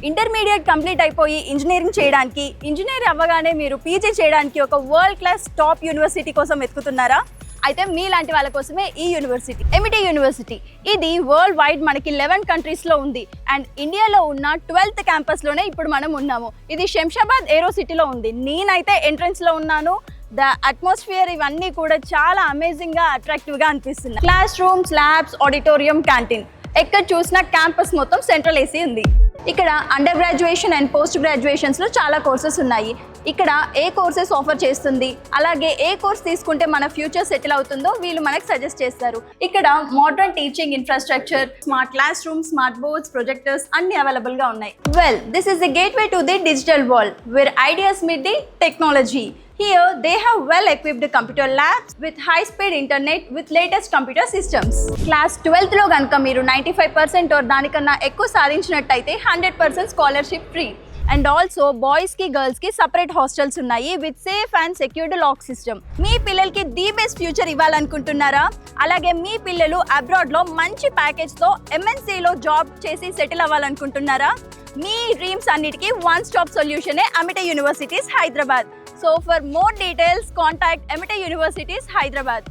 Intermediate complete అయిపోయి engineering చేయడానికి, engineer అవ్వగానే మీరు పీజీ చేయడానికి ఒక వరల్డ్ క్లాస్ టాప్ యూనివర్సిటీ కోసం వెతుకుతున్నారా? అయితే మీలాంటి వాళ్ళ కోసమే ఈ యూనివర్సిటీ, ఎమిటీ యూనివర్సిటీ. ఇది వరల్డ్ వైడ్ మనకి 11 కంట్రీస్లో ఉంది అండ్ ఇండియాలో ఉన్న 12th క్యాంపస్లోనే ఇప్పుడు మనం ఉన్నాము. ఇది శంషాబాద్ ఏరో సిటీలో ఉంది. నేనైతే ఎంట్రన్స్లో ఉన్నాను. ద అట్మాస్ఫియర్ ఇవన్నీ కూడా చాలా అమేజింగ్గా అట్రాక్టివ్గా అనిపిస్తుంది. Class rooms, labs, auditorium, canteen, ఎక్కడ చూసినా క్యాంపస్ మొత్తం సెంట్రల్ ఏసీ ఉంది. ఇక్కడ అండర్ గ్రాడ్యుయేషన్ అండ్ పోస్ట్ గ్రాడ్యుయేషన్స్లో చాలా కోర్సెస్ ఉన్నాయి. ఇక్కడ ఏ కోర్సెస్ ఆఫర్ చేస్తుంది, అలాగే ఏ కోర్స్ తీసుకుంటే మన ఫ్యూచర్ సెటిల్ అవుతుందో వీళ్ళు మనకు సజెస్ట్ చేస్తారు. ఇక్కడ modern teaching infrastructure, smart class room, smart boards, projectors అన్ని అవైలబుల్గా ఉన్నాయి. Well, this is the gateway to the digital world where ideas meet the technology. Here they have well-equipped computer labs with high-speed internet with latest computer systems. Class 12th లో గనుక మీరు 95% or దానికన్నా ఎక్కువ సాధించినట్టయితే 100% scholarship free. And also బాయ్స్కి, గర్ల్స్కి separate hostels ఉన్నాయి with safe and secured lock system. మీ పిల్లలకి ది బెస్ట్ ఫ్యూచర్ ఇవ్వాలనుకుంటున్నారా? అలాగే మీ పిల్లలు అబ్రాడ్లో మంచి ప్యాకేజ్తో MNCలో జాబ్ చేసి సెటిల్ అవ్వాలనుకుంటున్నారా? మీ డ్రీమ్స్ అన్నిటికీ వన్ స్టాప్ సొల్యూషనే Amity universities Hyderabad. So for more details, contact Amity Universities, Hyderabad.